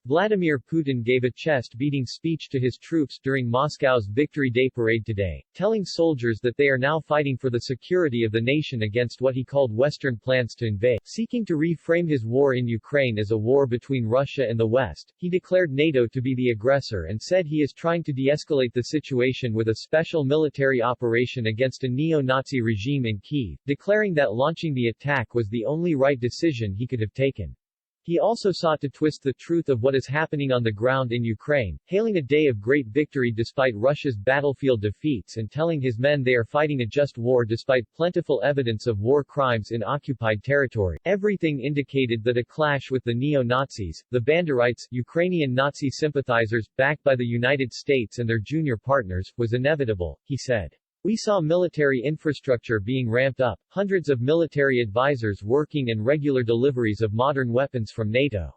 Vladimir Putin gave a chest-beating speech to his troops during Moscow's Victory Day parade today, telling soldiers that they are now fighting for the security of the nation against what he called Western plans to invade. Seeking to reframe his war in Ukraine as a war between Russia and the West, he declared NATO to be the aggressor and said he is trying to de-escalate the situation with a special military operation against a neo-Nazi regime in Kyiv, declaring that launching the attack was the only right decision he could have taken. He also sought to twist the truth of what is happening on the ground in Ukraine, hailing a day of great victory despite Russia's battlefield defeats and telling his men they are fighting a just war despite plentiful evidence of war crimes in occupied territory. Everything indicated that a clash with the neo-Nazis, the Banderites, Ukrainian Nazi sympathizers, backed by the United States and their junior partners, was inevitable, he said. We saw military infrastructure being ramped up, hundreds of military advisors working and regular deliveries of modern weapons from NATO.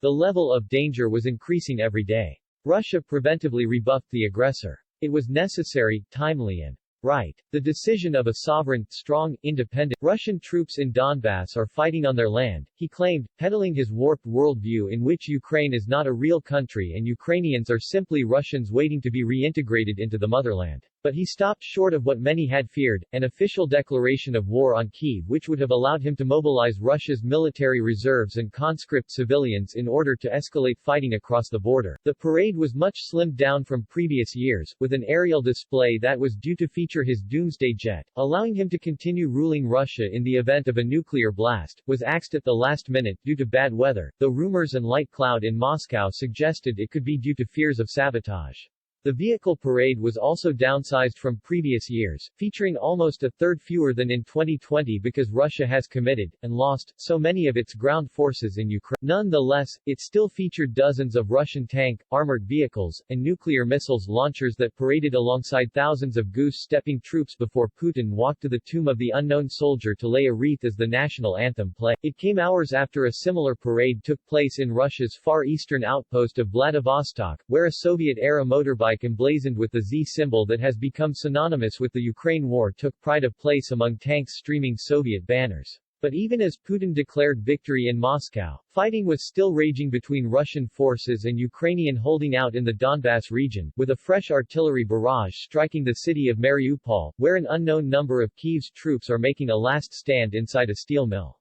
The level of danger was increasing every day. Russia preventively rebuffed the aggressor. It was necessary, timely and right. The decision of a sovereign, strong, independent Russian troops in Donbass are fighting on their land, he claimed, peddling his warped worldview in which Ukraine is not a real country and Ukrainians are simply Russians waiting to be reintegrated into the motherland. But he stopped short of what many had feared, an official declaration of war on Kyiv which would have allowed him to mobilize Russia's military reserves and conscript civilians in order to escalate fighting across the border. The parade was much slimmed down from previous years, with an aerial display that was due to feature his doomsday jet, allowing him to continue ruling Russia in the event of a nuclear blast, was axed at the last minute due to bad weather, though rumors and light cloud in Moscow suggested it could be due to fears of sabotage. The vehicle parade was also downsized from previous years, featuring almost a third fewer than in 2020 because Russia has committed, and lost, so many of its ground forces in Ukraine. Nonetheless, it still featured dozens of Russian tank, armored vehicles, and nuclear missiles launchers that paraded alongside thousands of goose-stepping troops before Putin walked to the tomb of the unknown soldier to lay a wreath as the national anthem played. It came hours after a similar parade took place in Russia's far eastern outpost of Vladivostok, where a Soviet-era motorbike emblazoned with the Z symbol that has become synonymous with the Ukraine war took pride of place among tanks streaming Soviet banners. But even as Putin declared victory in Moscow, fighting was still raging between Russian forces and Ukrainian holding out in the Donbass region, with a fresh artillery barrage striking the city of Mariupol, where an unknown number of Kyiv's troops are making a last stand inside a steel mill.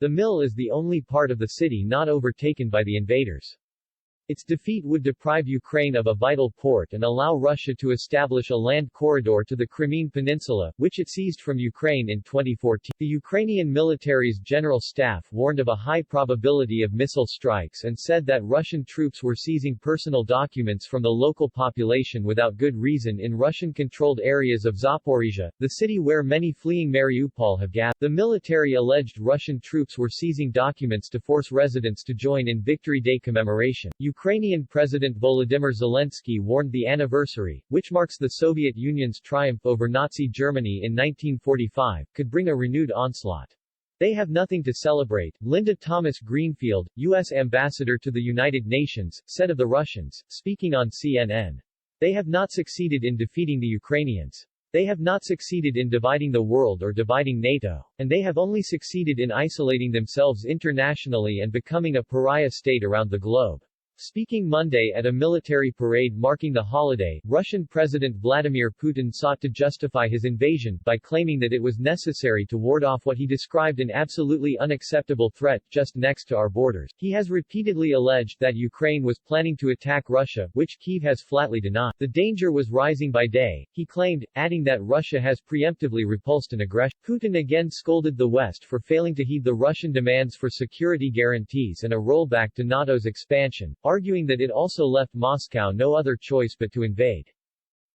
The mill is the only part of the city not overtaken by the invaders. Its defeat would deprive Ukraine of a vital port and allow Russia to establish a land corridor to the Crimean Peninsula, which it seized from Ukraine in 2014. The Ukrainian military's general staff warned of a high probability of missile strikes and said that Russian troops were seizing personal documents from the local population without good reason in Russian-controlled areas of Zaporizhia, the city where many fleeing Mariupol have gathered. The military alleged Russian troops were seizing documents to force residents to join in Victory Day commemoration. Ukrainian President Volodymyr Zelensky warned the anniversary, which marks the Soviet Union's triumph over Nazi Germany in 1945, could bring a renewed onslaught. They have nothing to celebrate, Linda Thomas-Greenfield, U.S. ambassador to the United Nations, said of the Russians, speaking on CNN. They have not succeeded in defeating the Ukrainians. They have not succeeded in dividing the world or dividing NATO. And they have only succeeded in isolating themselves internationally and becoming a pariah state around the globe. Speaking Monday at a military parade marking the holiday, Russian President Vladimir Putin sought to justify his invasion by claiming that it was necessary to ward off what he described an absolutely unacceptable threat just next to our borders. He has repeatedly alleged that Ukraine was planning to attack Russia, which Kyiv has flatly denied. The danger was rising by day, he claimed, adding that Russia has preemptively repulsed an aggression. Putin again scolded the West for failing to heed the Russian demands for security guarantees and a rollback to NATO's expansion, arguing that it also left Moscow no other choice but to invade.